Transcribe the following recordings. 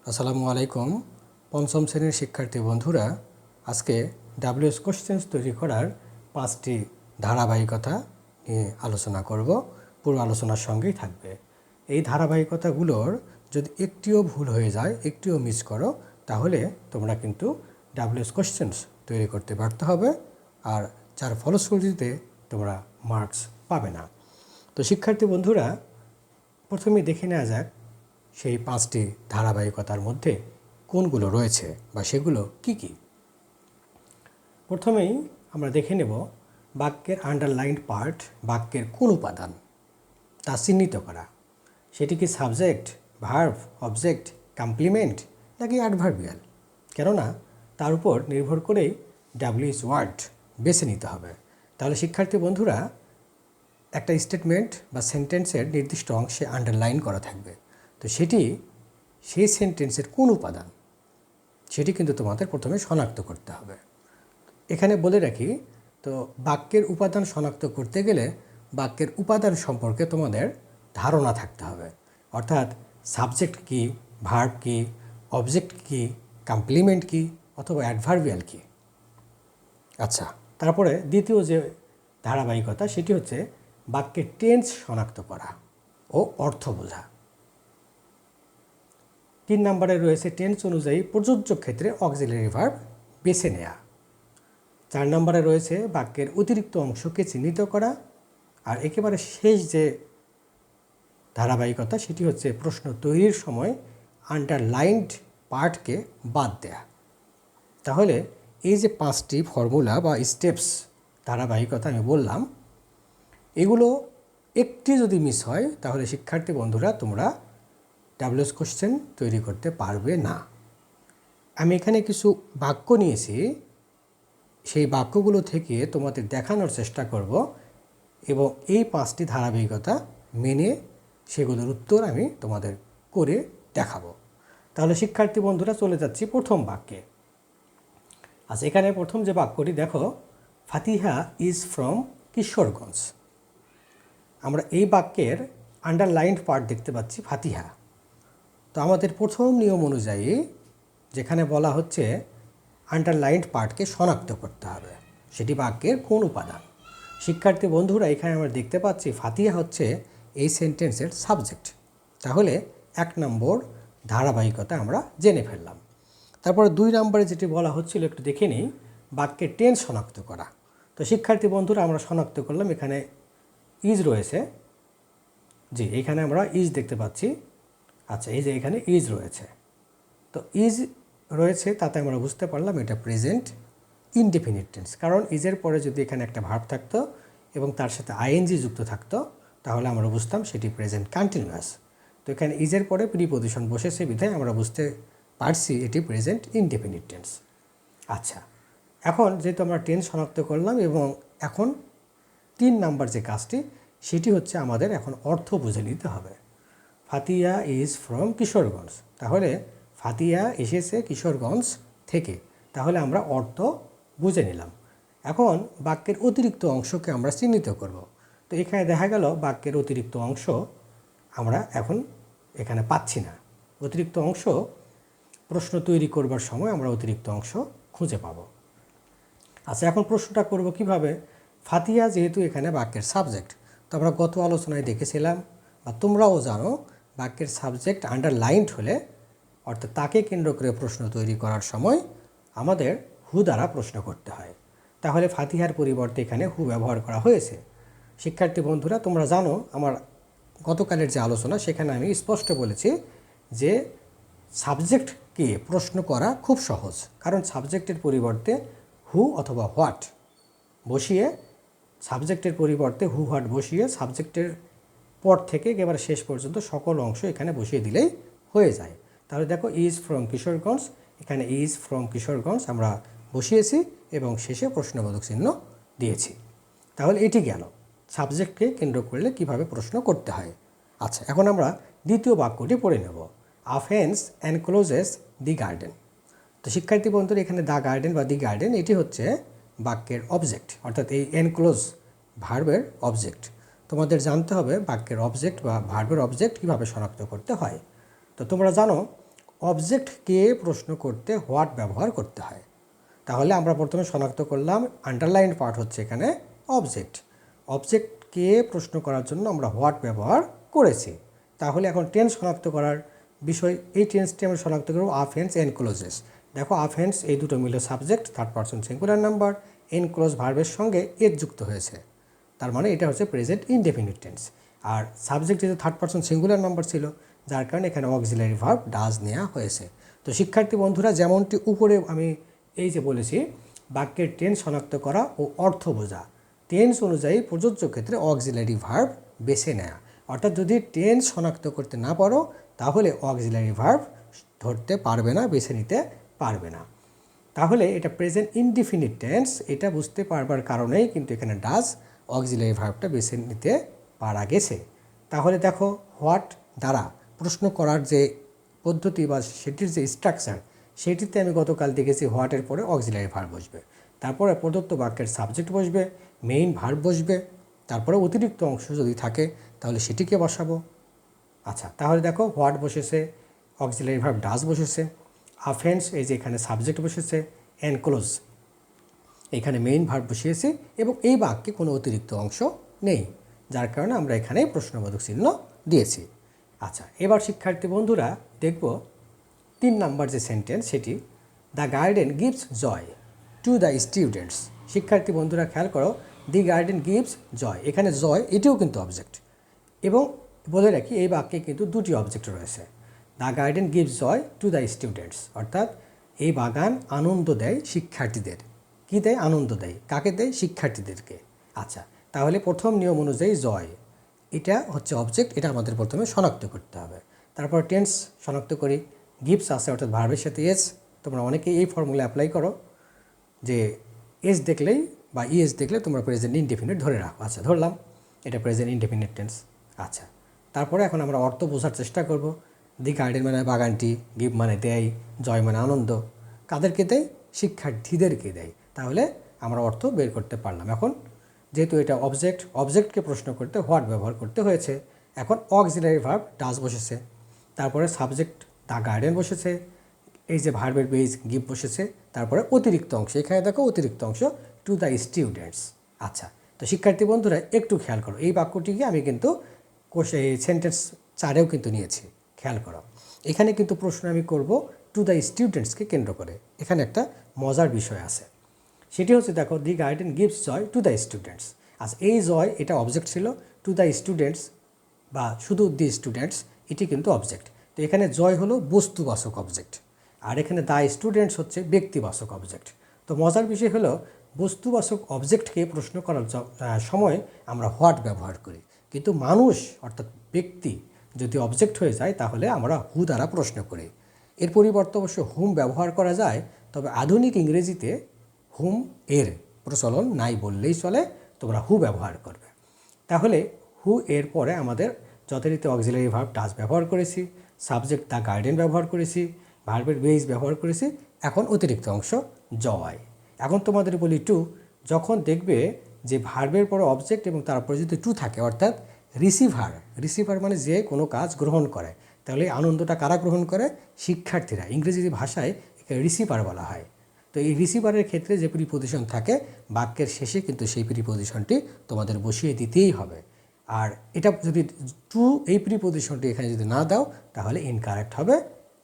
আসসালামু আলাইকুম। পঞ্চম শ্রেণীর শিক্ষার্থী বন্ধুরা, আজকে ডাব্লিউএস কোশ্চেন্স তৈরি করার 5টি ধারাবাহিকতা নিয়ে আলোচনা করব। পুরো আলোচনার সঙ্গেই থাকবে। এই ধারাবাহিকতাগুলোর যদি একটিও ভুল হয়ে যায়, একটিও মিস করো, তাহলে তোমরা কিন্তু ডাব্লিউএস কোশ্চেন্স তৈরি করতে ব্যর্থ হবে, আর যার ফলশ্রুতিতে তোমরা মার্কস পাবে না। তো শিক্ষার্থী বন্ধুরা, প্রথমে দেখে নেওয়া যাক সেই 5টি ধারাবাহিকতার মধ্যে কোনগুলো রয়েছে বা সেগুলো কি কি। প্রথমেই আমরা দেখে নেব বাক্যের আন্ডারলাইন্ড পার্ট, বাক্যের কোন উপাদান তা চিহ্নিত করা। সেটি কি সাবজেক্ট, ভার্ব, অবজেক্ট, কমপ্লিমেন্ট নাকি অ্যাডভার্বিয়াল? কেননা তার উপর নির্ভর করেই ডাব্লিউএস ওয়ার্ড বেছে নিতে হবে। তাহলে শিক্ষার্থী বন্ধুরা, একটা স্টেটমেন্ট বা সেন্টেন্সের নির্দিষ্ট অংশে আন্ডারলাইন করা থাকবে, তো সেই সেন্টেন্সের কোন উপাদান সেটি কিন্তু তোমাদের প্রথমে শনাক্ত করতে হবে। এখানে বলে রাখি, তো বাক্যের উপাদান শনাক্ত করতে গেলে বাক্যের উপাদান সম্পর্কে তোমাদের ধারণা থাকতে হবে। অর্থাৎ সাবজেক্ট কি, ভার্ব কি, অবজেক্ট কি, কমপ্লিমেন্ট কি অথবা অ্যাডভার্বিয়াল কি। আচ্ছা, তারপরে দ্বিতীয় যে ধারাবাহিকতা সেটি হচ্ছে বাক্যের টেন্স শনাক্ত করা ও অর্থ বোঝা। 3 নম্বরে রয়েছে টেন্স অনুযায়ী প্রযোজ্য ক্ষেত্রে অক্সিলারি ভার্ব বেছে নেওয়া। 4 নম্বরে রয়েছে বাক্যের অতিরিক্ত অংশকে চিহ্নিত করা। আর একেবারে শেষ যে ধারাবাহিকতা সেটি হচ্ছে প্রশ্ন তৈরির সময় আন্ডারলাইন্ড পার্টকে বাদ দেয়া। তাহলে এই যে 5টি ফর্মুলা বা স্টেপস ধারাবাহিকতা আমি বললাম, এগুলো একটি যদি মিস হয় তাহলে শিক্ষার্থী বন্ধুরা তোমরা ডাব্লিউএস কোশ্চেন তৈরি করতে পারবে না। আমি এখানে কিছু বাক্য নিয়েছি, সেই বাক্যগুলো থেকে তোমাদের দেখানোর চেষ্টা করব এবং এই 5টি ধারাবাহিকতা মেনে সেগুলোর উত্তর আমি তোমাদের করে দেখাবো। তাহলে শিক্ষার্থী বন্ধুরা চলে যাচ্ছি প্রথম বাক্যে। আচ্ছা, এখানে প্রথম যে বাক্যটি দেখো, ফাতিহা ইজ ফ্রম কিশোরগঞ্জ। আমরা এই বাক্যের আন্ডারলাইন্ড পার্ট দেখতে পাচ্ছি ফাতিহা। তো আমাদের প্রথম নিয়ম অনুযায়ী যেখানে বলা হচ্ছে আন্ডারলাইন্ড পার্টকে শনাক্ত করতে হবে, সেটি বাক্যের কোন উপাদান। শিক্ষার্থী বন্ধুরা, এখানে আমরা দেখতে পাচ্ছি ফাতিহা হচ্ছে এই সেন্টেন্সের সাবজেক্ট। তাহলে 1 নম্বর ধারাবাহিকতা আমরা জেনে ফেললাম। তারপরে 2 নম্বরে যেটি বলা হচ্ছিল একটু দেখে নিই, বাক্যের টেন্স শনাক্ত করা। তো শিক্ষার্থী বন্ধুরা, আমরা শনাক্ত করলাম এখানে ইজ রয়েছে। জি, এখানে আমরা ইজ দেখতে পাচ্ছি। আচ্ছা, এই যে এখানে ইজ রয়েছে, তো ইজ রয়েছে তাতে আমরা বুঝতে পারলাম এটা প্রেজেন্ট ইনডেফিনিট টেন্স। কারণ ইজের পরে যদি এখানে একটা ভার্ব থাকতো এবং তার সাথে আইএনজি যুক্ত থাকতো তাহলে আমরা বুঝতাম সেটি প্রেজেন্ট কন্টিনিউয়াস। তো এখানে ইজের পরে প্রিপজিশন বসেছে বিধায় আমরা বুঝতে পারছি এটি প্রেজেন্ট ইনডেফিনিট টেন্স। আচ্ছা, এখন যেহেতু আমরা টেন্স শনাক্ত করলাম এবং এখন 3 নাম্বার যে কাজটি সেটি হচ্ছে আমাদের এখন অর্থ বুঝে নিতে হবে। ফাতিহা ইজ ফ্রম কিশোরগঞ্জ, তাহলে ফাতিহা এসেছে কিশোরগঞ্জ থেকে, তাহলে আমরা অর্থ বুঝে নিলাম। এখন বাক্যের অতিরিক্ত অংশকে আমরা চিহ্নিত করব। তো এখানে দেখা গেল বাক্যের অতিরিক্ত অংশ আমরা এখন এখানে পাচ্ছি না। অতিরিক্ত অংশ প্রশ্ন তৈরি করবার সময় আমরা অতিরিক্ত অংশ খুঁজে পাব। আচ্ছা, এখন প্রশ্নটা করব কিভাবে। ফাতিহা যেহেতু এখানে বাক্যের সাবজেক্ট, তো আমরা গত আলোচনায় দেখেছিলাম বা তোমরাও জানো, বাক্যের সাবজেক্ট আন্ডারলাইন্ড হলে অর্থাৎ তাকে কেন্দ্র করে প্রশ্ন তৈরি করার সময় আমাদের হু দ্বারা প্রশ্ন করতে হয়। তাহলে ফাতিহার পরিবর্তে এখানে হু ব্যবহার করা হয়েছে। শিক্ষার্থী বন্ধুরা, তোমরা জানো আমার গতকালের যে আলোচনা সেখানে আমি স্পষ্ট বলেছি যে সাবজেক্টকে প্রশ্ন করা খুব সহজ, কারণ সাবজেক্টের পরিবর্তে হু অথবা হোয়াট বসিয়ে, সাবজেক্টের পরিবর্তে হু হোয়াট বসিয়ে সাবজেক্টের পর থেকে একেবারে শেষ পর্যন্ত সকল অংশ এখানে বসিয়ে দিলেই হয়ে যায়। তাহলে দেখো, ইজ ফ্রম কিশোরগঞ্জ, এখানে ইজ ফ্রম কিশোরগঞ্জ আমরা বসিয়েছি এবং শেষে প্রশ্নবোধক চিহ্ন দিয়েছি। তাহলে এটি গেল সাবজেক্টকে কেন্দ্র করলে কিভাবে প্রশ্ন করতে হয়। আচ্ছা, এখন আমরা দ্বিতীয় বাক্যটি পড়ে নেব। আ ফেন্স এনক্লোজেস দি গার্ডেন। তো শিক্ষার্থী বন্ধুরা, এখানে দ্য গার্ডেন বা দি গার্ডেন এটি হচ্ছে বাক্যের অবজেক্ট, অর্থাৎ এই এনক্লোজ ভার্বের অবজেক্ট। তোমাদের জানতে হবে বাক্যের অবজেক্ট বা ভার্বের অবজেক্ট কীভাবে শনাক্ত করতে হয়। তো তোমরা জানো অবজেক্টকে প্রশ্ন করতে হোয়াট ব্যবহার করতে হয়। তাহলে আমরা প্রথমে শনাক্ত করলাম আন্ডারলাইন পার্ট হচ্ছে এখানে অবজেক্ট। অবজেক্টকে প্রশ্ন করার জন্য আমরা হোয়াট ব্যবহার করেছি। তাহলে এখন টেন্স শনাক্ত করার বিষয়, এই টেন্সটি আমরা শনাক্ত করব আফেন্স এনক্লোজেস। দেখো আফেন্স এই দুটো মিলে subject, third person singular number, enclose ভার্বের সঙ্গে এজ যুক্ত হয়েছে, তার মানে এটা হচ্ছে প্রেজেন্ট ইনডেফিনিট টেন্স। আর সাবজেক্ট যেহেতু থার্ড পারসন সিঙ্গুলার নাম্বার ছিল, যার কারণে এখানে অক্সিলারি ভার্ব ডাজ নেওয়া হয়েছে। তো শিক্ষার্থী বন্ধুরা, যেমনটি উপরে আমি এই যে বলেছি, বাক্যের টেন্স শনাক্ত করা ও অর্থ বোঝা, টেন্স অনুযায়ী প্রযোজ্য ক্ষেত্রে অক্সিলারি ভার্ব বেছে নেওয়া। অর্থাৎ যদি টেন্স শনাক্ত করতে না পারো তাহলে অক্সিলারি ভার্ব ধরতে পারবে না, বেছে নিতে পারবে না। তাহলে এটা প্রেজেন্ট ইনডিফিনিট টেন্স, এটা বুঝতে পারবার কারণেই কিন্তু এখানে ডাজ অক্সিলারি ভার্বটা বেছে নিতে পারা গেছে। তাহলে দেখো হোয়াট দ্বারা প্রশ্ন করার যে পদ্ধতি বা সেটির যে স্ট্রাকচার, সেটিতে আমি গতকাল দেখেছি হোয়াটের পরে অক্সিলারি ভার্ব বসবে, তারপরে প্রদত্ত বাক্যের সাবজেক্ট বসবে, মেইন ভার্ব বসবে, তারপরে অতিরিক্ত অংশ যদি থাকে তাহলে সেটিকে বসাবো। আচ্ছা, তাহলে দেখো হোয়াট বসেছে, অক্সিলারি ভার্ব ডাজ বসেছে, আফেন্স এই যে এখানে সাবজেক্ট বসেছে, এনক্লোজ এখানে মেইন ভার্ব বসিয়েছি এবং এই বাক্যে কোনো অতিরিক্ত অংশ নেই, যার কারণে আমরা এখানে প্রশ্নবোধক চিহ্ন দিয়েছি। আচ্ছা, এবার শিক্ষার্থী বন্ধুরা দেখব 3 নাম্বার যে সেন্টেন্স, সেটি the garden gives joy to the students. শিক্ষার্থী বন্ধুরা খেয়াল করো, দি গার্ডেন গিভস জয়, এখানে জয় এটিও কিন্তু অবজেক্ট, এবং বলে রাখি এই বাক্যে কিন্তু দুটি অবজেক্ট রয়েছে। The garden gives joy to the students, অর্থাৎ এই বাগান আনন্দ দেয় শিক্ষার্থীদের। কী দেয়? আনন্দ দেয়। কাকে দেয়? শিক্ষার্থীদেরকে। আচ্ছা, তাহলে প্রথম নিয়ম অনুযায়ী জয় এটা হচ্ছে অবজেক্ট, এটা আমাদের প্রথমে শনাক্ত করতে হবে। তারপর টেন্স শনাক্ত করি, গিভস আছে অর্থাৎ ভার্বের সাথে এস। তোমরা অনেকেই এই ফর্মুলা অ্যাপ্লাই করো যে এস দেখলেই বা ইএস দেখলে তোমরা প্রেজেন্ট ইনডেফিনিট ধরে রাখো। আচ্ছা, ধরলাম এটা প্রেজেন্ট ইনডেফিনিট টেন্স। আচ্ছা, তারপরে এখন আমরা অর্থ বোঝার চেষ্টা করব। দি গার্ডেন মানে বাগানটি, গিভ মানে দেয়, জয় মানে আনন্দ, কাদেরকে দেয়? শিক্ষার্থীদেরকে দেয়। তাহলে আমরা অর্থ বের করতে পারলাম। এখন যেহেতু এটা অবজেক্ট, অবজেক্টকে প্রশ্ন করতে হোয়াট ব্যবহার করতে হয়েছে। এখন অক্সিলারি ভার্ব ডাজ বসেছে, তারপরে সাবজেক্ট দ্য গার্ডেন বসেছে, এই যে ভার্বের বেজ গিভ বসেছে, তারপরে অতিরিক্ত অংশ, এখানে দেখো অতিরিক্ত অংশ টু দ্য স্টুডেন্টস। আচ্ছা, তো শিক্ষার্থী বন্ধুরা একটু খেয়াল করো, এই বাক্যটিকে আমি কিন্তু সেন্টেন্স 4এও কিন্তু নিয়েছি, খেয়াল করো। এখানে কিন্তু প্রশ্ন আমি করব টু দ্য স্টুডেন্টসকে কেন্দ্র করে। এখানে একটা মজার বিষয় আছে, সেটি হচ্ছে দেখো the garden gives joy to the students. আচ্ছা, এই জয় এটা অবজেক্ট ছিল, টু দ্য স্টুডেন্টস বা শুধু দি স্টুডেন্টস এটি কিন্তু অবজেক্ট। তো এখানে জয় হলো বস্তুবাচক অবজেক্ট, আর এখানে দ্য স্টুডেন্টস হচ্ছে ব্যক্তিবাচক অবজেক্ট। তো মজার বিষয় হলো বস্তুবাচক অবজেক্টকে প্রশ্ন করার সময় আমরা হোয়াট ব্যবহার করি, কিন্তু মানুষ অর্থাৎ ব্যক্তি যদি অবজেক্ট হয়ে যায় তাহলে আমরা হু দ্বারা প্রশ্ন করি। এর পরিবর্তে অবশ্য হুম ব্যবহার করা যায়, তবে আধুনিক ইংরেজিতে হুম এর প্রচলন নাই বললেই চলে, তোমরা হু ব্যবহার করবে। তাহলে হু এর পরে আমাদের যথারীতি অক্সিলারি ভার্ব ডাজ ব্যবহার করেছি, সাবজেক্ট দ্য গার্ডেন ব্যবহার করেছি, ভার্বের বেস ব্যবহার করেছি, এখন অতিরিক্ত অংশ জয়। এখন তোমাদের বলি টু, যখন দেখবে যে ভার্বের পরে অবজেক্ট এবং তারপরে যদি টু থাকে, অর্থাৎ রিসিভার, রিসিভার মানে যে কোনো কাজ গ্রহণ করে, তাহলে আনন্দটা কারা গ্রহণ করে? শিক্ষার্থীরা। ইংরেজি ভাষায় একে রিসিভার বলা হয়। তো এই রিসিভারের ক্ষেত্রে যে প্রিপোজিশন থাকে বাক্যের শেষে কিন্তু সেই প্রিপোজিশনটি তোমাদের বসিয়ে দিতেই হবে। আর এটা যদি টু এই প্রিপোজিশনটি এখানে যদি না দাও তাহলে ইনকারেক্ট হবে,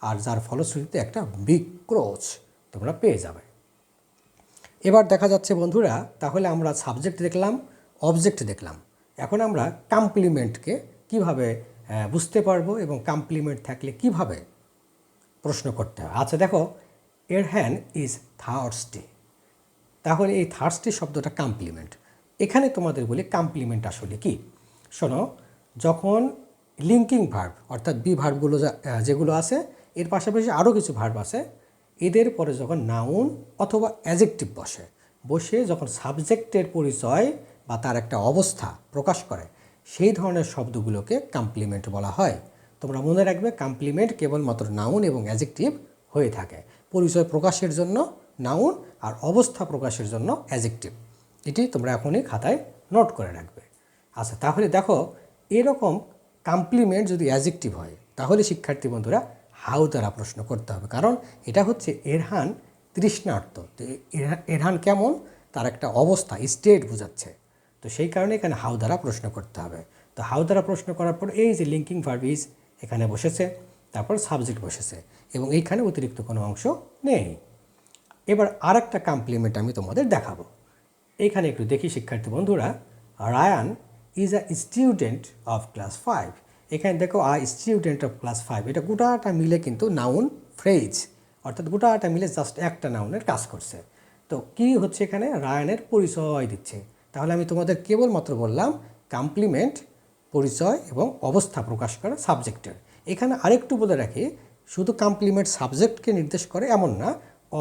আর যার ফলশ্রুতিতে একটা বিগ ক্রোচ তোমরা পেয়ে যাবে। এবার দেখা যাচ্ছে বন্ধুরা, তাহলে আমরা সাবজেক্ট দেখলাম, অবজেক্ট দেখলাম, এখন আমরা কমপ্লিমেন্টকে কিভাবে বুঝতে পারবো এবং কমপ্লিমেন্ট থাকলে কিভাবে প্রশ্ন করতে হয়। আচ্ছা দেখো, এর হ্যান্ড ইজ থার্স্টি, তাহলে এই থার্স্টি শব্দটা কমপ্লিমেন্ট। এখানে তোমাদের বলি কমপ্লিমেন্ট আসলে কি। শোনো, যখন লিঙ্কিং ভার্ব অর্থাৎ বি ভার্বগুলো যেগুলো আছে, এর পাশাপাশি আরও কিছু ভার্ব আছে, এদের পরে যখন নাউন অথবা অ্যাজেক্টিভ বসে যখন সাবজেক্টের পরিচয় বা তার একটা অবস্থা প্রকাশ করে, সেই ধরনের শব্দগুলোকে কমপ্লিমেন্ট বলা হয়। তোমরা মনে রাখবে, কমপ্লিমেন্ট কেবলমাত্র নাউন এবং অ্যাজেক্টিভ হয়ে থাকে। পরিচয় প্রকাশের জন্য নাউন আর অবস্থা প্রকাশের জন্য অ্যাজেক্টিভ। এটি তোমরা এখনই খাতায় নোট করে রাখবে। আচ্ছা, তাহলে দেখো, এরকম কমপ্লিমেন্ট যদি অ্যাজেক্টিভ হয় তাহলে শিক্ষার্থী বন্ধুরা হাউ দ্বারা প্রশ্ন করতে হবে, কারণ এটা হচ্ছে এরহান তৃষ্ণার্ত। তো এরহান কেমন, তার একটা অবস্থা স্টেট বোঝাচ্ছে, তো সেই কারণে এখানে হাউ দ্বারা প্রশ্ন করতে হবে। তো হাউ দ্বারা প্রশ্ন করার পর এই যে লিঙ্কিং ভার্ব ইজ এখানে বসেছে, তারপর সাবজেক্ট বসেছে এবং এইখানে অতিরিক্ত কোনো অংশ নেই। এবার আরেকটা কমপ্লিমেন্ট আমি তোমাদের দেখাবো। এইখানে একটু দেখি শিক্ষার্থী বন্ধুরা, Ryan is a student of class 5। এখানে দেখো স্টুডেন্ট অফ ক্লাস 5, এটা গোটাটা মিলে কিন্তু নাউন ফ্রেজ, অর্থাৎ গোটাটা মিলে জাস্ট একটা নাউনের কাজ করছে। তো কি হচ্ছে এখানে, রায়ানের পরিচয় দিচ্ছে। তাহলে আমি তোমাদের কেবলমাত্র বললাম কমপ্লিমেন্ট, পরিচয় এবং অবস্থা প্রকাশ করে সাবজেক্টের। এখানে আরেকটু বলে রাখি, শুধু কমপ্লিমেন্ট সাবজেক্টকে নির্দেশ করে এমন না,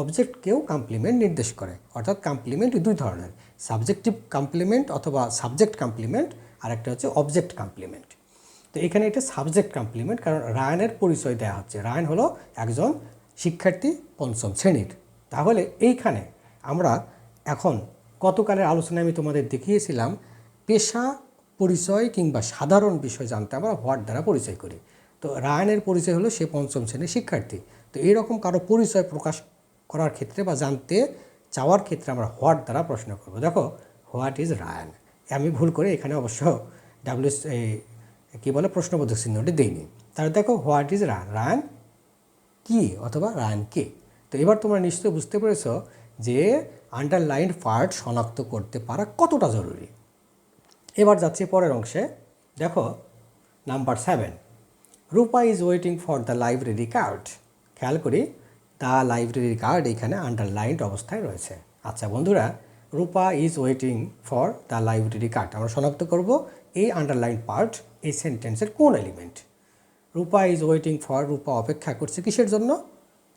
অবজেক্টকেও কমপ্লিমেন্ট নির্দেশ করে। অর্থাৎ কমপ্লিমেন্ট দুই ধরনের, সাবজেক্টিভ কমপ্লিমেন্ট অথবা সাবজেক্ট কমপ্লিমেন্ট, আর একটা হচ্ছে অবজেক্ট কমপ্লিমেন্ট। তো এখানে এটা সাবজেক্ট কমপ্লিমেন্ট, কারণ রায়ানের পরিচয় দেওয়া হচ্ছে। রায়ান হলো একজন শিক্ষার্থী 5ম শ্রেণীর। তাহলে এইখানে আমরা এখন গতকালের আলোচনায় আমি তোমাদের দেখিয়েছিলাম পেশা, পরিচয় কিংবা সাধারণ বিষয় জানতে আমরা হোয়াট দ্বারা পরিচয় করি। তো রায়ানের পরিচয় হলো সে 5ম শ্রেণীর শিক্ষার্থী। তো এইরকম কারো পরিচয় প্রকাশ করার ক্ষেত্রে বা জানতে চাওয়ার ক্ষেত্রে আমরা হোয়াট দ্বারা প্রশ্ন করব। দেখো, হোয়াট ইজ রায়ান, আমি ভুল করে এখানে অবশ্য কী বলে প্রশ্নবোধক চিহ্নটি দিইনি। তাহলে দেখো, হোয়াট ইজ রায়ান, রায়ান কি অথবা রায়ান কে। তো এবার তোমরা নিশ্চয়ই বুঝতে পেরেছ যে আন্ডারলাইন্ড পার্ট শনাক্ত করতে পারা কতটা জরুরি। এবার যাচ্ছি পরের অংশে। দেখো number 7, Rupa is waiting for the library card. খেয়াল করি, দ্য লাইব্রেরি কার্ড এখানে আন্ডারলাইন্ড অবস্থায় রয়েছে। আচ্ছা বন্ধুরা, Rupa is waiting for the library card আমরা শনাক্ত করব এই আন্ডারলাইন্ড পার্ট এই সেন্টেন্সের কোন element. Rupa is waiting for, Rupa অপেক্ষা করছে কিসের জন্য,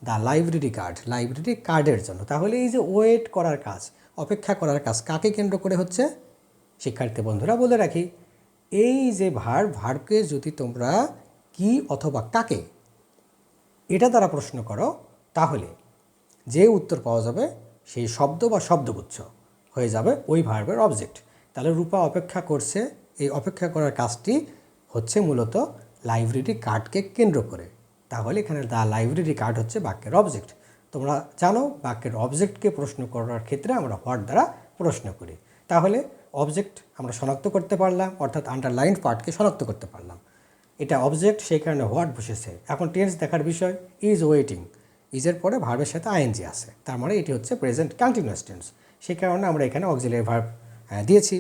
দ্য লাইব্রেরি কার্ড, লাইব্রেরি কার্ডের জন্য। তাহলে এই যে ওয়েট করার কাজ, অপেক্ষা করার কাজ কাকে কেন্দ্র করে হচ্ছে, শিক্ষার্থী বন্ধুরা বলে রাখি, এই যে ভার্বকে যদি তোমরা কি অথবা কাকে এটা দ্বারা প্রশ্ন করো, তাহলে যে উত্তর পাওয়া যাবে সেই শব্দ বা শব্দগুচ্ছ হয়ে যাবে ওই ভার্বের অবজেক্ট। তাহলে রূপা অপেক্ষা করছে, এই অপেক্ষা করার কাজটি হচ্ছে মূলত লাইব্রেরি কার্ডকে কেন্দ্র করে। তাহলে এখানে দ্য লাইব্রেরি কার্ড হচ্ছে বাক্যের অবজেক্ট। তোমরা জানো বাক্যের অবজেক্টকে প্রশ্ন করার ক্ষেত্রে আমরা হোয়াট দ্বারা প্রশ্ন করি। তাহলে অবজেক্ট আমরা শনাক্ত করতে পারলাম, অর্থাৎ আন্ডারলাইন্ড পার্টকে শনাক্ত করতে পারলাম, এটা অবজেক্ট, সেই কারণে হোয়াট বসেছে। এখন টেন্স দেখার বিষয়, ইজ ওয়েটিং, ইজের পরে ভার্বের সাথে আইএনজি আছে, তার মানে এটি হচ্ছে প্রেজেন্ট কন্টিনিউয়াস টেন্স। সেই কারণে আমরা এখানে অক্সিলারি ভার্ব দিয়েছি।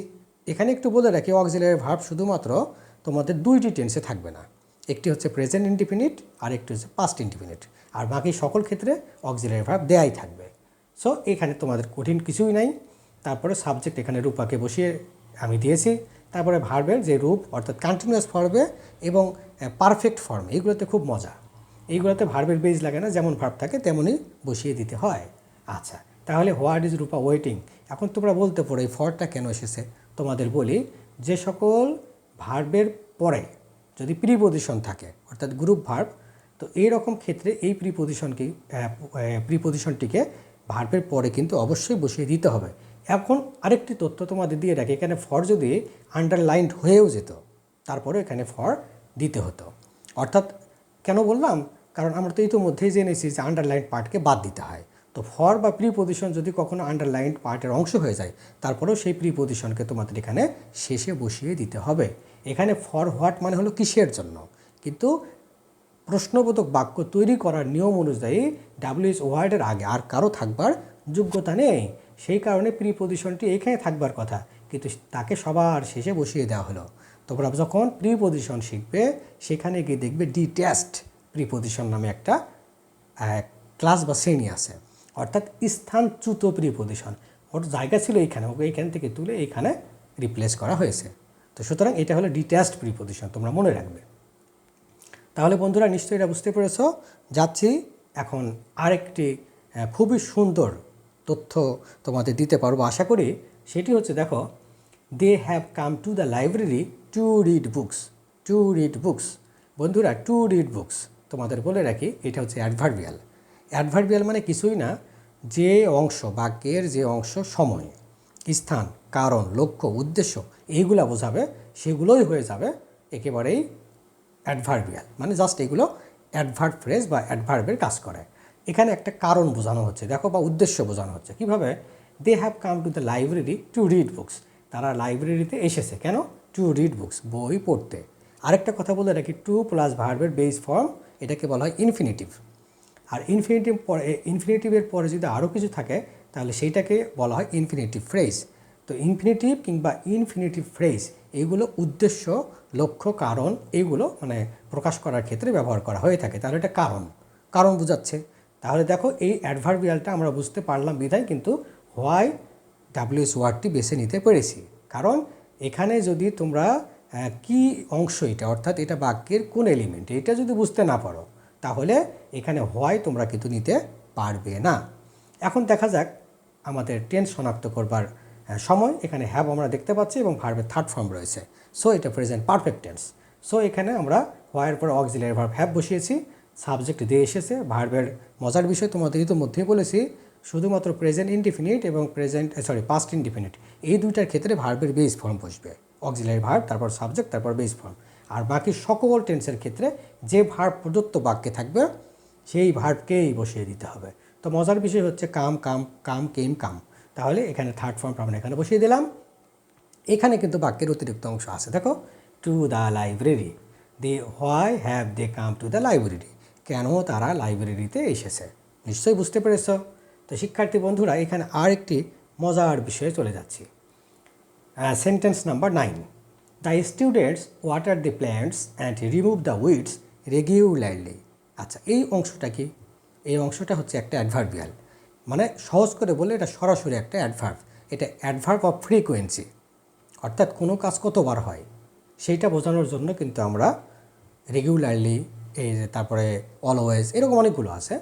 এখানে একটু বলে রাখি, অক্সিলারি ভার্ব শুধুমাত্র তোমাদের দুইটি টেন্সে থাকবে না, একটি হচ্ছে প্রেজেন্ট ইনডিফিনিট আর একটি হচ্ছে পাস্ট ইনডিফিনিট, আর বাকি সকল ক্ষেত্রে অক্সিলারি ভার্ব দেয়াই থাকবে। সো এখানে তোমাদের কঠিন কিছুই নাই। তারপরে সাবজেক্ট এখানে রূপাকে বসিয়ে আমি দিয়েছি, তারপরে ভার্বের যে রূপ অর্থাৎ কন্টিনিউয়াস ফর্মে এবং পারফেক্ট ফর্মে, এইগুলোতে খুব মজা, এইগুলোতে ভার্বের বেজ লাগে না, যেমন ভার্ব থাকে তেমনই বসিয়ে দিতে হয়। আচ্ছা, তাহলে হোয়াট ইজ রূপা ওয়েটিং। এখন তোমরা বলতে পারো এই ফরটা কেন এসেছে, তোমাদের বলি, যে সকল ভার্বের পরে যদি প্রিপোজিশন থাকে অর্থাৎ গ্রুপ ভার্ব, তো এইরকম ক্ষেত্রে এই প্রিপোজিশনটিকে ভার্বের পরে কিন্তু অবশ্যই বসিয়ে দিতে হবে। এখন আরেকটি তথ্য তোমাদের দিয়ে রাখি, এখানে ফর যদি আন্ডারলাইন্ড হয়েও যেত তারপরে এখানে ফর দিতে হতো। অর্থাৎ কেন বললাম, কারণ আমরা তো ইতিমধ্যেই জেনেছি যে আন্ডারলাইন্ড পার্টকে বাদ দিতে হয়। তো ফর বা প্রিপোজিশন যদি কখনো আন্ডারলাইন্ড পার্টের অংশ হয়ে যায়, তারপরেও সেই প্রিপোজিশনকে তোমাদের এখানে শেষে বসিয়ে দিতে হবে। এখানে ফর হোয়াট মানে হলো কিসের জন্য, কিন্তু প্রশ্নবোধক বাক্য তৈরি করার নিয়ম অনুযায়ী ডাব্লিউএইচ ওয়ার্ডের আগে আর কারো থাকবার যোগ্যতা নেই, সেই কারণে প্রিপোজিশনটি এখানে থাকবার কথা, কিন্তু তাকে সবার শেষে বসিয়ে দেওয়া হলো। তোমরা যখন প্রিপোজিশন শিখবে সেখানে গিয়ে দেখবে ডিট্যাচড প্রিপোজিশন নামে একটা ক্লাস বা শ্রেণী আছে, অর্থাৎ স্থানচ্যুত প্রিপোজিশন। ওর জায়গা ছিল এইখানে, ওকে এইখান থেকে তুলে এইখানে রিপ্লেস করা হয়েছে। তো সুতরাং এটা হলো ডিট্যাচড প্রিপোজিশন, তোমরা মনে রাখবে। তাহলে বন্ধুরা নিশ্চয়ই এটা বুঝতে পেরেছ। যাচ্ছি এখন আরেকটি খুবই সুন্দর তথ্য তোমাদের দিতে পারবো আশা করি। সেটি হচ্ছে, দেখো, they have come to the library to read books. To read books বন্ধুরা, টু রিড বুকস তোমাদের বলে রাখি, এটা হচ্ছে অ্যাডভার্বিয়াল। অ্যাডভার্বিয়াল মানে কিছুই না, যে অংশ, বাক্যের যে অংশ সময়, স্থান, কারণ, লক্ষ্য, উদ্দেশ্য এইগুলা বোঝাবে, সেগুলোই হয়ে যাবে একেবারেই অ্যাডভার্বিয়াল। মানে জাস্ট এগুলো অ্যাডভার্ব ফ্রেজ বা অ্যাডভার্বের কাজ করে। এখানে একটা কারণ বোঝানো হচ্ছে, দেখো, বা উদ্দেশ্য বোঝানো হচ্ছে। কীভাবে? They have come to the library to read books. তারা লাইব্রেরিতে এসেছে কেন? টু রিড বুকস, বই পড়তে। আরেকটা কথা বলে রাখি, টু প্লাস ভার্বের বেস ফর্ম, এটাকে বলা হয় ইনফিনিটিভ। আর ইনফিনিটিভের পরে যদি আরও কিছু থাকে তাহলে সেইটাকে বলা হয় ইনফিনিটিভ ফ্রেজ। তো ইনফিনিটিভ কিংবা ইনফিনিটিভ ফ্রেজ এইগুলো উদ্দেশ্য, লক্ষ্য, কারণ এইগুলো মানে প্রকাশ করার ক্ষেত্রে ব্যবহার করা হয়ে থাকে। তাহলে এটা কারণ বোঝাচ্ছে। তাহলে দেখো, এই অ্যাডভার্বিয়ালটা আমরা বুঝতে পারলাম বিধায় কিন্তু হোয়াই ডাব্লিউএস ওয়ার্ডটি বেছে নিতে পেরেছি। কারণ এখানে যদি তোমরা কি অংশ এটা, অর্থাৎ এটা বাক্যের কোন এলিমেন্ট, এটা যদি বুঝতে না পারো তাহলে এখানে হোয়াই তোমরা কিন্তু নিতে পারবে না। এখন দেখা যাক আমাদের টেন্স শনাক্ত করবার সময়। এখানে হ্যাভ আমরা দেখতে পাচ্ছি এবং ভার্বের থার্ড ফর্ম রয়েছে। সো এটা প্রেজেন্ট পারফেক্ট টেন্স। সো এখানে আমরা হোয়াইয়ের পর অক্সিলারি ভার্ব হ্যাভ বসিয়েছি, সাবজেক্ট দিয়ে এসেছে। ভার্বের মজার বিষয় তোমাদের ইতিমধ্যেই বলেছি, শুধুমাত্র প্রেজেন্ট ইনডিফিনিট এবং পাস্ট ইনডিফিনিট এই দুইটার ক্ষেত্রে ভার্বের বেস ফর্ম বসবে, অক্সিলারি ভার্ব, তারপর সাবজেক্ট, তারপর বেস ফর্ম। আর বাকি সকল টেন্সের ক্ষেত্রে যে ভার্ব প্রদত্ত বাক্যে থাকবে সেই ভার্বকেই বসিয়ে দিতে হবে। তো মজার বিষয় হচ্ছে কাম কেম কাম, তাহলে এখানে থার্ড ফর্ম আমরা এখানে বসিয়ে দিলাম। এখানে কিন্তু বাক্যের অতিরিক্ত অংশ আছে, দেখো, to the library. Why have they come to the library, কেন তারা লাইব্রেরিতে এসেছে। নিশ্চয়ই বুঝতে পেরেছ। তো শিক্ষার্থী বন্ধুরা, এখানে আর একটি মজার বিষয়ে চলে যাচ্ছি। Sentence number 9, the students water the plants and remove the weeds regularly. আচ্ছা, এই অংশটা কি? এই অংশটা হচ্ছে একটা অ্যাডভার্বিয়াল, মানে সহজ করে বলে এটা সরাসরি একটা অ্যাডভার্ব। এটা অ্যাডভার্ব অফ ফ্রিকোয়েন্সি, অর্থাৎ কোনো কাজ কতবার হয় সেইটা বোঝানোর জন্য কিন্তু আমরা রেগুলারলি, এই যে তারপরে অলওয়েজ, এরকম অনেকগুলো আছে।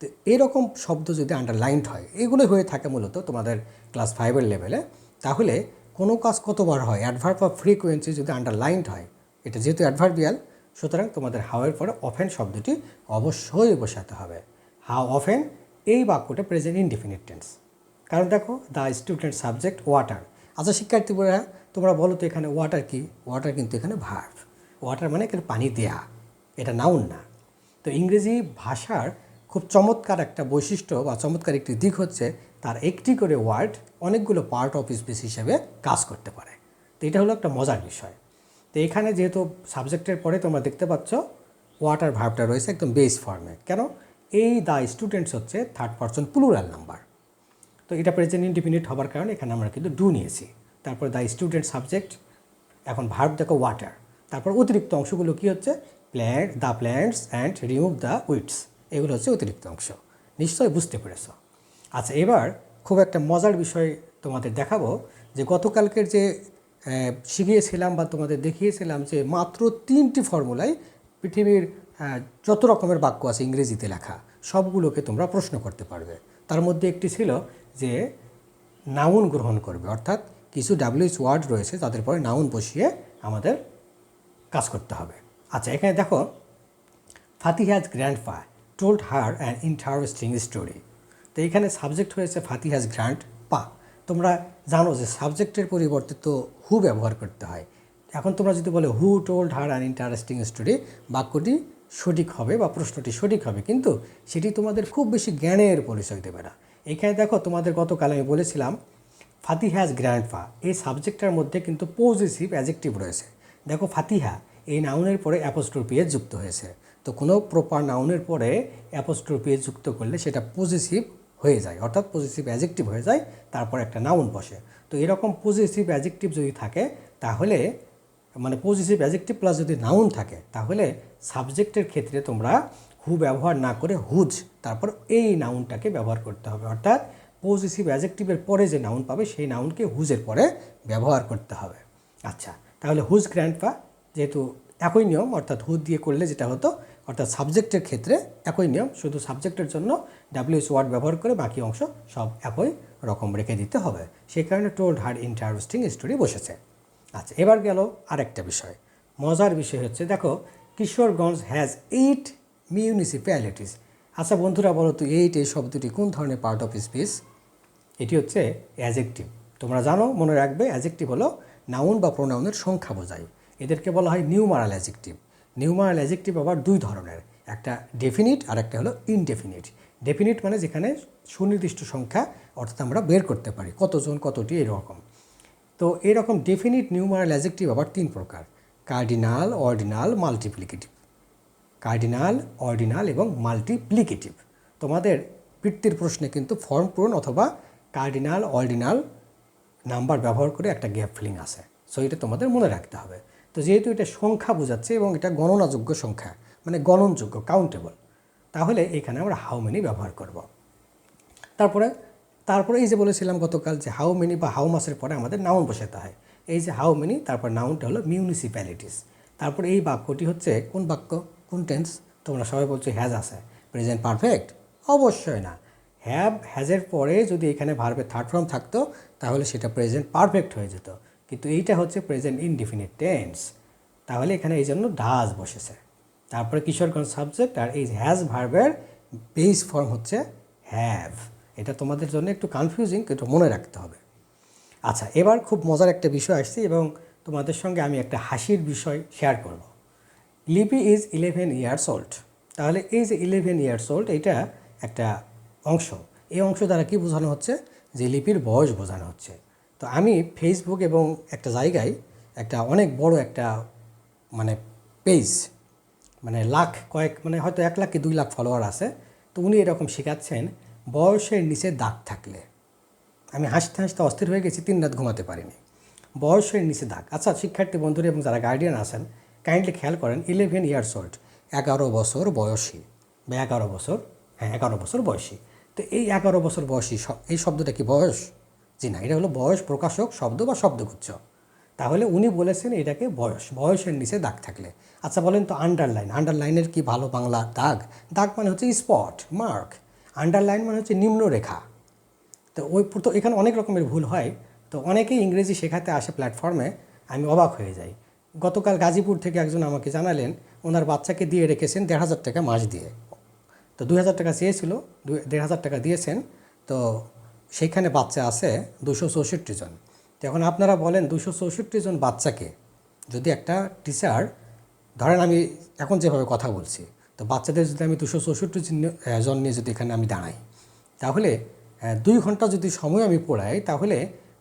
তো এরকম শব্দ যদি আন্ডারলাইনড হয়, এগুলো হয়ে থাকে মূলত তোমাদের ক্লাস 5-এর লেভেলে, তাহলে কোনো কাজ কতবার হয়, অ্যাডভার্ব অফ ফ্রিকোয়েন্সি যদি আন্ডারলাইনড হয়, এটা যেহেতু অ্যাডভার্বিয়াল, সুতরাং তোমাদের হাওয়ের পরে অফেন শব্দটি অবশ্যই বসাতে হবে। হাউ অফেন, এই বাক্যটা প্রেজেন্ট ইনডিফিনিট টেন্স। কারণ দেখো, দ্য স্টুডেন্ট সাবজেক্ট ওয়াটার। আচ্ছা শিক্ষার্থীরা, তোমরা বলো তো এখানে ওয়াটার কি? ওয়াটার কিন্তু এখানে ভার্ব। ওয়াটার মানে এখানে পানি দেয়া, এটা নাউন না। তো ইংরেজি ভাষার খুব চমৎকার একটা বৈশিষ্ট্য বা চমৎকার একটি দিক হচ্ছে তার একটি করে ওয়ার্ড অনেকগুলো পার্ট অফ স্পিচ হিসেবে কাজ করতে পারে। তো এটা হলো একটা মজার বিষয়। তো এখানে যেহেতু সাবজেক্টের পরে তোমরা দেখতে পাচ্ছ ওয়াটার ভার্বটা রয়েছে একদম বেস ফর্মে। কেন? এই দ্য স্টুডেন্টস হচ্ছে থার্ড পারসন প্লুরাল নাম্বার। তো এটা প্রেজেন্ট ইনডিফিনিট হবার কারণে এখানে আমরা কিন্তু ডু নিয়েছি। তারপর দ্য স্টুডেন্ট সাবজেক্ট, এখন ভার্ব দেখো ওয়াটার, তারপর অতিরিক্ত অংশগুলো কি হচ্ছে? The plants and remove the weeds, এগুলো হচ্ছে অতিরিক্ত অংশ। নিশ্চয়ই বুঝতে পেরেছ। আচ্ছা, এবার খুব একটা মজার বিষয় তোমাদের দেখাবো, যে গতকালকের যে শিখিয়েছিলাম বা তোমাদের দেখিয়েছিলাম যে মাত্র 3টি ফর্মুলায় পৃথিবীর যত রকমের বাক্য আছে ইংরেজিতে লেখা সবগুলোকে তোমরা প্রশ্ন করতে পারবে। তার মধ্যে একটি ছিল যে নাউন গ্রহণ করবে, অর্থাৎ কিছু ডাব্লিউএস ওয়ার্ড রয়েছে তাদের পরে নাউন বসিয়ে আমাদের কাজ করতে হবে। আচ্ছা, এখানে দেখো, Fatiha's grandpa told her an interesting story. তো এখানে সাবজেক্ট হয়েছে ফাতিহাজ গ্র্যান্ডপা। তোমরা জানো যে সাবজেক্টের পরিবর্তে তো হু ব্যবহার করতে হয়। এখন তোমরা যদি বলে হু told her an interesting story, বাক্যটি সঠিক হবে বা প্রশ্নটি সঠিক হবে, কিন্তু সেটি তোমাদের খুব বেশি জ্ঞানের পরিচয় দেবে না। এখানে দেখো, তোমাদের গতকাল আমি বলেছিলাম ফাতিহাজ গ্র্যান্ডপা, এই সাবজেক্টটার মধ্যে কিন্তু পজিটিভ অ্যাডজেক্টিভ রয়েছে। দেখো, ফাতিহা এই নাউনের পরে অ্যাপোস্ট্রফি এস যুক্ত হয়েছে। তো কোনো প্রপার নাউনের পরে অ্যাপোস্ট্রফি এস যুক্ত করলে সেটা পজিটিভ হয়ে যায়, অর্থাৎ পজিটিভ অ্যাডজেক্টিভ হয়ে যায়, তারপর একটা নাউন বসে। তো এরকম পজিটিভ অ্যাডজেক্টিভ যদি থাকে তাহলে, মানে পজিটিভ অ্যাডজেক্টিভ প্লাস যদি নাউন থাকে, তাহলে সাবজেক্টের ক্ষেত্রে তোমরা হু ব্যবহার না করে হুজ, তারপর এই নাউনটাকে ব্যবহার করতে হবে। অর্থাৎ পজিটিভ অ্যাডজেক্টিভের পরে যে নাউন পাবে সেই নাউনকে হুজের পরে ব্যবহার করতে হবে। আচ্ছা, তাহলে হুজ গ্র্যান্ডপা, যেহেতু একই নিয়ম, অর্থাৎ হু দিয়ে করলে যেটা হতো, অর্থাৎ সাবজেক্টের ক্ষেত্রে একই নিয়ম, শুধু সাবজেক্টের জন্য ডাব্লিউএস ওয়ার্ড ব্যবহার করে বাকি অংশ সব একই রকম রেখে দিতে হবে। সেই কারণে টোল্ড হার ইন্টারেস্টিং স্টোরি বসেছে। আচ্ছা, এবার গেল আরেকটা বিষয়। মজার বিষয় হচ্ছে, দেখো, কিশোরগঞ্জ হ্যাজ 8 মিউনিসিপ্যালিটিস। আচ্ছা বন্ধুরা, বলো তো এই শব্দটি কোন ধরনের পার্ট অফ স্পিচ? এটি হচ্ছে অ্যাজেক্টিভ। তোমরা জানো, মনে রাখবে, অ্যাজেক্টিভ হলো নাউন বা প্রোনাউনের সংখ্যা বোঝায়। এদেরকে বলা হয় নিউমারাল অ্যাজেক্টিভ। নিউমারাল অ্যাজেক্টিভ আবার দুই ধরনের, একটা ডেফিনিট আর একটা হলো ইনডেফিনিট। ডেফিনিট মানে যেখানে সুনির্দিষ্ট সংখ্যা, অর্থাৎ আমরা বের করতে পারি কতজন কতটি এরকম। তো এরকম ডেফিনিট নিউমারাল অ্যাডজেক্টিভ আবার 3 প্রকার: cardinal, ordinal, multiplicative. Cardinal, ordinal এবং মাল্টিপ্লিকেটিভ। তোমাদের বৃত্তির প্রশ্নে কিন্তু ফর্ম পূরণ অথবা কার্ডিনাল, অর্ডিনাল নাম্বার ব্যবহার করে একটা গ্যাপ ফিলিং আছে। সো এটা তোমাদের মনে রাখতে হবে। তো যেহেতু এটা সংখ্যা বোঝাচ্ছে এবং এটা গণনাযোগ্য সংখ্যা, মানে গণনযোগ্য, কাউন্টেবল, তাহলে এখানে আমরা হাউ মেনি ব্যবহার করব। তারপরে এই যে বলেছিলাম গতকাল যে হাউ মেনি বা হাউ মাসের পরে আমাদের নাউন বসাতে হয়। এই যে হাউ মেনি, তারপর নাউনটা হলো মিউনিসিপ্যালিটিস। তারপরে এই বাক্যটি হচ্ছে কোন বাক্য, কোন টেন্স? তোমরা সবাই বলছো হ্যাজ আছে, প্রেজেন্ট পারফেক্ট? অবশ্যই না। হ্যাজের পরে যদি এখানে ভার্বের থার্ড ফর্ম থাকতো তাহলে সেটা প্রেজেন্ট পারফেক্ট হয়ে যেত, কিন্তু এইটা হচ্ছে প্রেজেন্ট ইনডিফিনিট টেন্স। তাহলে এখানে এই জন্য ডাজ বসেছে। তারপরে কিশোরগঞ্জ সাবজেক্ট, আর এই হ্যাজ ভার্বের বেস ফর্ম হচ্ছে হ্যাভ। এটা তোমাদের জন্য একটু কনফিউজিং, কিন্তু মনে রাখতে হবে। আচ্ছা, এবার খুব মজার একটা বিষয় আসছে এবং তোমাদের সঙ্গে আমি একটা হাসির বিষয় শেয়ার করব। লিপি ইজ 11 ইয়ার্স ওল্ড। তাহলে এই যে 11 ইয়ার্স ওল্ড, এটা একটা অংশ। এই অংশ দ্বারা কি বোঝানো হচ্ছে? যে লিপির বয়স বোঝানো হচ্ছে। তো আমি ফেসবুক এবং একটা জায়গায় একটা অনেক বড় একটা মানে পেজ, মানে মানে হয়তো 1 লাখ কি 2 লাখ ফলোয়ার আছে। তো উনি এরকম শেখাচ্ছেন বয়সের নিচে দাগ থাকলে। আমি হাসতে হাসতে অস্থির হয়ে গেছি, 3 রাত ঘুমাতে পারিনি। বয়সের নিচে দাগ। আচ্ছা, শিক্ষার্থী বন্ধুরা এবং যারা গার্ডিয়ান আছেন, কাইন্ডলি খেয়াল করেন, 11 ইয়ার্স ওল্ড, 11 বছর বয়সী বা 11 বছর, 11 বছর বয়সী। তো এই 11 বছর বয়সী, এই শব্দটা কি বয়স? জি না, এটা হলো বয়স প্রকাশক শব্দ বা শব্দগুচ্ছ। তাহলে উনি বলেছেন এটাকে বয়স, বয়সের নিচে দাগ থাকলে। আচ্ছা বলেন তো আন্ডারলাইন, আন্ডারলাইনের কি ভালো বাংলা? দাগ। দাগ মানে হচ্ছে স্পট, মার্ক। আন্ডারলাইন মানে হচ্ছে নিম্নরেখা। তো এখানে অনেক রকমের ভুল হয়। তো অনেকেই ইংরেজি শেখাতে আসে প্ল্যাটফর্মে, আমি অবাক হয়ে যাই। গতকাল গাজীপুর থেকে একজন আমাকে জানালেন ওনার বাচ্চাকে দিয়ে রেখেছেন 1,500 টাকা মাস দিয়ে। তো 2,000 টাকা চেয়েছিল, 1,500 টাকা দিয়েছেন। তো সেইখানে বাচ্চা আছে 264 জন। তো এখন আপনারা বলেন 264 জন বাচ্চাকে যদি একটা টিচার, ধরেন আমি এখন যেভাবে কথা বলছি, তো বাচ্চাদের যদি আমি 264 জন নিয়ে যদি এখানে আমি দাঁড়াই, তাহলে 2 ঘন্টা যদি সময় আমি পড়াই, তাহলে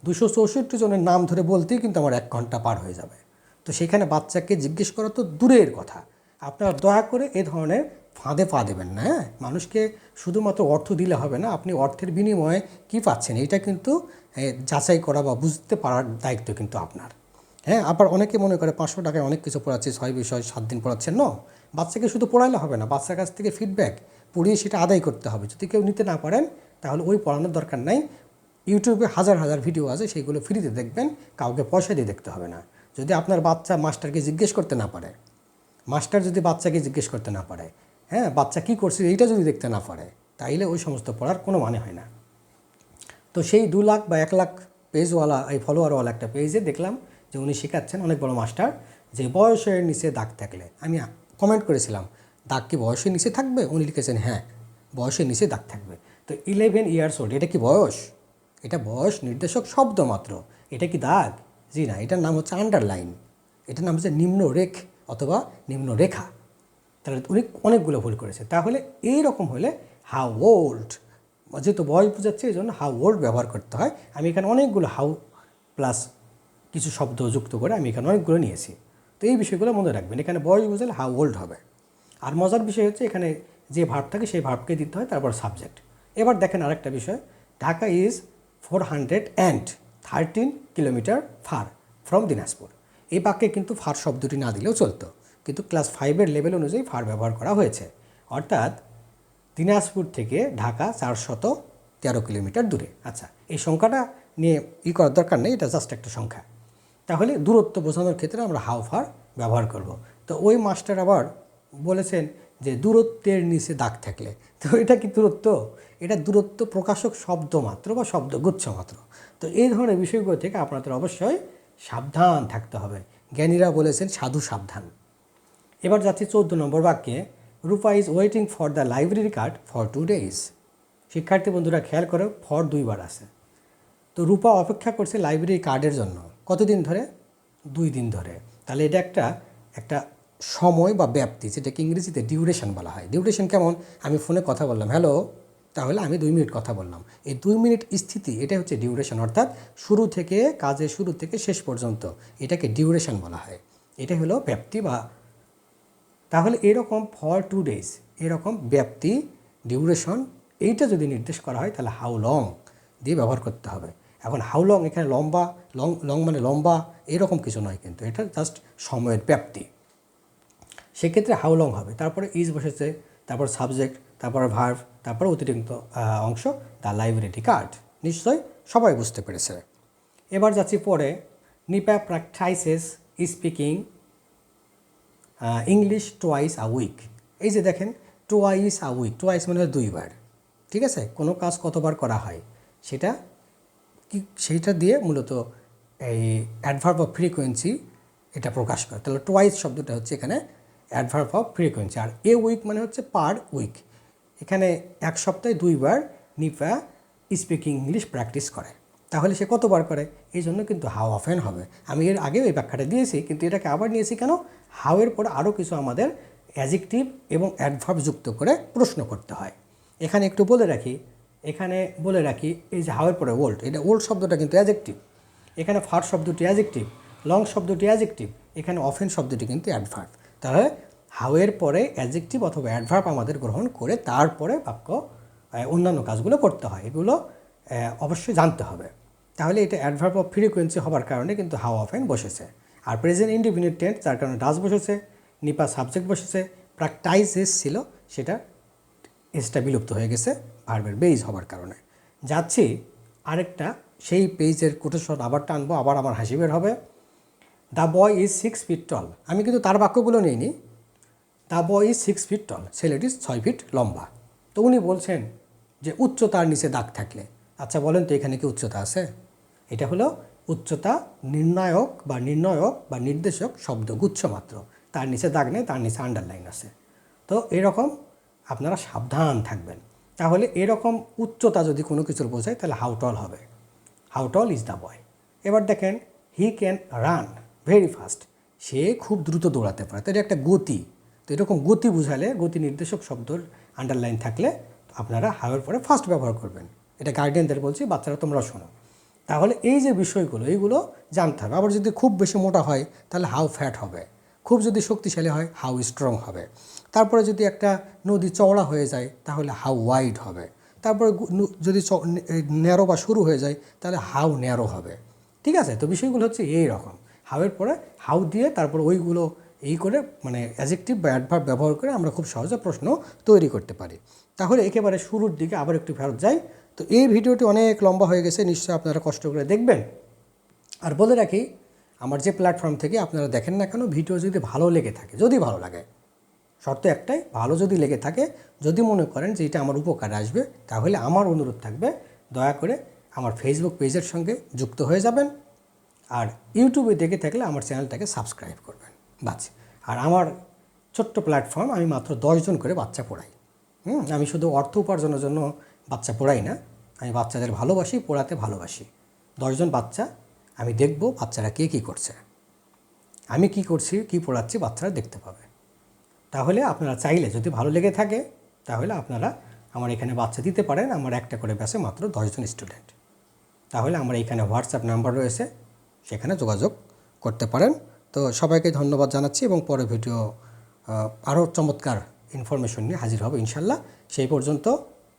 264 জনের নাম ধরে বলতেই কিন্তু আমার 1 ঘন্টা পার হয়ে যাবে। তো সেখানে বাচ্চাকে জিজ্ঞেস করা তো দূরের কথা। আপনারা দয়া করে এ ধরনের ফাঁদে পা দেবেন না। মানুষকে শুধুমাত্র অর্থ দিলে হবে না, আপনি অর্থের বিনিময়ে কী পাচ্ছেন এটা কিন্তু যাচাই করা বা বুঝতে পারার দায়িত্ব কিন্তু আপনার। আবার অনেকে মনে করে 500 টাকায় অনেক কিছু পড়াচ্ছি, 6 বিষয় 7 দিন পড়াচ্ছেন। বাচ্চাকে শুধু পড়াইলে হবে না, বাচ্চার কাছ থেকে ফিডব্যাক পড়িয়ে সেটা আদায় করতে হবে। যদি কেউ নিতে না পারেন তাহলে ওই পড়ানোর দরকার নাই। ইউটিউবে হাজার হাজার ভিডিও আছে, সেইগুলো ফ্রিতে দেখবেন, কাউকে পয়সা দিয়ে দেখতে হবে না। যদি আপনার বাচ্চা মাস্টারকে জিজ্ঞেস করতে না পারে, মাস্টার যদি বাচ্চাকে জিজ্ঞেস করতে না পারে, বাচ্চা কী করছে এইটা যদি দেখতে না পারে, তাইলে ওই সমস্ত পড়ার কোনো মানে হয় না। তো সেই 2 লাখ বা 1 লাখ পেজওয়ালা, এই ফলোয়ারওয়ালা একটা পেজে দেখলাম যে উনি শেখাচ্ছেন, অনেক বড় মাস্টার, যে বয়সের নিচে দাগ থাকলে। আমি কমেন্ট করেছিলাম, দাগ কি বয়সের নিচে থাকবে? উনি লিখেছেন হ্যাঁ, বয়সের নিচে দাগ থাকবে। তো 11 ইয়ার্স ওল্ড, এটা কি বয়স? এটা বয়স নির্দেশক শব্দ মাত্র। এটা কি দাগ? জি না, এটার নাম হচ্ছে আন্ডারলাইন, এটার নাম হচ্ছে নিম্নরেখ অথবা নিম্নরেখা। তাহলে উনি অনেকগুলো ভুল করেছে। তাহলে এই রকম হলে হাউ ওল্ড, যেহেতু বয়স বোঝাচ্ছে এই জন্য হাউ ওল্ড ব্যবহার করতে হয়। আমি এখানে অনেকগুলো হাউ প্লাস কিছু শব্দ যুক্ত করে আমি এখানে অনেকগুলো নিয়েছি। তো এই বিষয়গুলো মনে রাখবেন, এখানে বয়স বোঝালে হাউ ওল্ড হবে। আর মজার বিষয় হচ্ছে এখানে যে ভার্ব থাকে সেই ভার্বকে দিতে হয়, তারপর সাবজেক্ট। এবার দেখেন আরেকটা বিষয়, Dhaka is 413 kilometre far from Dinajpur. এই বাক্যে কিন্তু ফার শব্দটি না দিলেও চলতো, কিন্তু ক্লাস 5-এর লেভেল অনুযায়ী ফার ব্যবহার করা হয়েছে। অর্থাৎ দিনাজপুর থেকে ঢাকা 413 কিলোমিটার দূরে। আচ্ছা, এই সংখ্যাটা নিয়ে করার দরকার নেই, এটা জাস্ট একটা সংখ্যা। তাহলে দূরত্ব বোঝানোর ক্ষেত্রে আমরা হাউ ফার ব্যবহার করব। তো ওই মাস্টার আবার বলেছেন যে দূরত্বের নিচে দাগ থাকলে। তো এটা কি দূরত্ব? এটা দূরত্ব প্রকাশক শব্দ মাত্র বা শব্দগুচ্ছ মাত্র। তো এই ধরনের বিষয়গুলো থেকে আপনাদের অবশ্যই সাবধান থাকতে হবে। জ্ঞানীরা বলেছেন সাধু সাবধান। এবার যাচ্ছি 14 নম্বর বাক্যে, Rupa is waiting for the library card for 2 days। শিক্ষার্থী বন্ধুরা খেয়াল করো, ফর 2 বার আছে। তো রূপা অপেক্ষা করছে লাইব্রেরি কার্ডের জন্য কতদিন ধরে? 2 দিন ধরে। তাহলে এটা একটা সময় বা ব্যাপ্তি, যেটাকে ইংরেজিতে ডিউরেশন বলা হয়। ডিউরেশন কেমন, আমি ফোনে কথা বললাম হ্যালো, তাহলে আমি 2 মিনিট কথা বললাম, এই 2 মিনিট স্থিতি এটা হচ্ছে ডিউরেশন, অর্থাৎ শুরু থেকে কাজের শুরু থেকে শেষ পর্যন্ত এটাকে ডিউরেশন বলা হয়। এটা হলো ব্যাপ্তি বা তাহলে এরকম ফর 2 ডেজ এরকম ব্যাপ্তি ডিউরেশন এইটা যদি নির্দেশ করা হয় তাহলে হাউ লং দিয়ে ব্যবহার করতে হবে। এখন হাউ লং এখানে লম্বা লং লং মানে লম্বা এরকম কিছু নয়, কিন্তু এটা জাস্ট সময়ের ব্যাপ্তি, সেক্ষেত্রে হাউ লং হবে। তারপরে ইজ বসেছে, তারপর সাবজেক্ট, তারপর ভার্ব, তারপর অতিরিক্ত অংশ দ্য লাইব্রেরি কার্ড। নিশ্চয়ই সবাই বুঝতে পেরেছে। এবার যাচ্ছি পরে, Nipa practises speaking English twice a week. এই যে দেখেন টোয়াইস আ উইক, টোয়াইস মানে 2 বার, ঠিক আছে। কোনো কাজ কতবার করা হয় সেইটা দিয়ে মূলত এই অ্যাডভার্ব অফ ফ্রিকোয়েন্সি এটা প্রকাশ করে। তাহলে টোয়াইস শব্দটা হচ্ছে এখানে অ্যাডভার্ব অফ ফ্রিকোয়েন্সি। আর এ উইক মানে হচ্ছে পার উইক, এখানে এক সপ্তাহে 2 বার নিপা স্পিকিং ইংলিশ প্র্যাকটিস করে। তাহলে সে কতবার করে, এই জন্য কিন্তু হাউ অফেন হবে। আমি এর আগেও এই ব্যাখ্যাটা দিয়েছি, কিন্তু এটাকে আবার নিয়েছি কেন, হাউয়ের পরে আরও কিছু আমাদের অ্যাজেক্টিভ এবং অ্যাডভার্ব যুক্ত করে প্রশ্ন করতে হয়। এখানে একটু বলে রাখি, এই যে হাউয়ের পরে ওল্ড, এটা ওল্ড শব্দটা কিন্তু অ্যাজেক্টিভ, এখানে ফার শব্দটি অ্যাজেক্টিভ, লং শব্দটি অ্যাজেক্টিভ, এখানে অফেন শব্দটি কিন্তু অ্যাডভার্ব। তাহলে হাউয়ের পরে অ্যাজেক্টিভ অথবা অ্যাডভার্ব আমাদের গ্রহণ করে তারপরে বাক্য অন্যান্য কাজগুলো করতে হয়, এগুলো অবশ্যই জানতে হবে। তাহলে এটা অ্যাডভার্ব অফ ফ্রিকোয়েন্সি হবার কারণে কিন্তু হাউ অফেন বসেছে। আর প্রেজেন্ট ইনডিফিনিট টেন্স যার কারণে ডাজ বসেছে, নিপা সাবজেক্ট বসেছে, প্র্যাকটাইসেস ছিল সেটা এসটা বিলুপ্ত হয়ে গেছে ভার্বের বেইজ হবার কারণে। যাচ্ছি আরেকটা সেই পেজের কোটেশন আবার টানবো, আবার আমার হাসি বের হবে। দ্য বয় ইজ 6 ফিট টল, আমি কিন্তু তার বাক্যগুলো নিইনি। দ্য বয় ইজ 6 ফিট টল, ছেলেটি 6 ফিট লম্বা। তো উনি বলছেন যে উচ্চতার নিচে দাগ থাকলে, আচ্ছা বলেন তো এখানে কি উচ্চতা আছে? এটা হলো উচ্চতা নির্ণায়ক বা নির্দেশক শব্দ গুচ্ছ মাত্র, তার নিচে দাগ নেই, তার নিচে আন্ডারলাইন আছে। তো এরকম আপনারা সাবধান থাকবেন। তাহলে এরকম উচ্চতা যদি কোনো কিছুর বোঝায় তাহলে হাউ টল হবে, how tall is the boy. এবার দেখেন he can run very fast, সে খুব দ্রুত দৌড়াতে পারে, তো এটা একটা গতি। তো এরকম গতি বুঝালে, গতি নির্দেশক শব্দর আন্ডারলাইন থাকলে আপনারা হাউয়ের পরে ফাস্ট ব্যবহার করবেন। এটা গার্ডিয়ানদের বলছি, বাচ্চারা তোমরা শোনো। তাহলে এই যে বিষয়গুলো এইগুলো জানতে হবে। আবার যদি খুব বেশি মোটা হয় তাহলে হাউ ফ্যাট হবে, খুব যদি শক্তিশালী হয় হাউ স্ট্রং হবে। তারপরে যদি একটা নদী চওড়া হয়ে যায় তাহলে হাউ ওয়াইড হবে। তারপরে যদি ন্যারো বা শুরু হয়ে যায় তাহলে হাউ ন্যারো হবে, ঠিক আছে। তো বিষয়গুলো হচ্ছে এই রকম, হাউয়ের পরে হাউ দিয়ে তারপর ওইগুলো এই করে মানে অ্যাজেক্টিভ বা অ্যাডভার্ব ব্যবহার করে আমরা খুব সহজে প্রশ্ন তৈরি করতে পারি। তাহলে একেবারে শুরুর দিকে আবার একটু ফেরত যাই। তো এই ভিডিওটি অনেক লম্বা হয়ে গেছে, নিশ্চয়ই আপনারা কষ্ট করে দেখবেন। আর বলে রাখি, আমার যে প্ল্যাটফর্ম থেকে আপনারা দেখেন না কেন, ভিডিও যদি ভালো লেগে থাকে, যদি ভালো লাগে, শর্ত একটাই, ভালো যদি লেগে থাকে, যদি মনে করেন যে এটা আমার উপকারে আসবে, তাহলে আমার অনুরোধ থাকবে দয়া করে আমার ফেসবুক পেজের সঙ্গে যুক্ত হয়ে যাবেন। আর ইউটিউবে দেখে থাকলে আমার চ্যানেলটাকে সাবস্ক্রাইব করবেন, বাস। আর আমার ছোট্ট প্ল্যাটফর্ম, আমি মাত্র 10 জন করে বাচ্চা পড়াই। আমি শুধু অর্থ উপার্জনের জন্য বাচ্চা পড়াই না, আমি বাচ্চাদের ভালোবাসি, পড়াতে ভালোবাসি। 10 জন বাচ্চা, আমি দেখব বাচ্চারা কে কী করছে, আমি কি করছি, কি পড়াচ্ছি, বাচ্চারা দেখতে পাবে। তাহলে আপনারা চাইলে যদি ভালো লেগে থাকে তাহলে আপনারা আমার এখানে বাচ্চা দিতে পারেন। আমার একটা করে ব্যাচে মাত্র 10 জন স্টুডেন্ট। তাহলে আমার এখানে হোয়াটসঅ্যাপ নাম্বার রয়েছে, সেখানে যোগাযোগ করতে পারেন। তো সবাইকে ধন্যবাদ জানাচ্ছি এবং পরে ভিডিও আরও চমৎকার ইনফরমেশন নিয়ে হাজির হবে ইনশাল্লাহ। সেই পর্যন্ত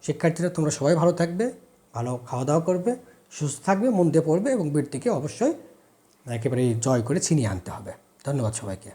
শিক্ষার্থীরা তোমরা সবাই ভালো থাকবে, ভালো খাওয়া দাওয়া করবে, সুস্থ থাকবে, মন দিয়ে পড়বে এবং বৃত্তিকে অবশ্যই একেবারে জয় করে ছিনিয়ে আনতে হবে। ধন্যবাদ সবাইকে।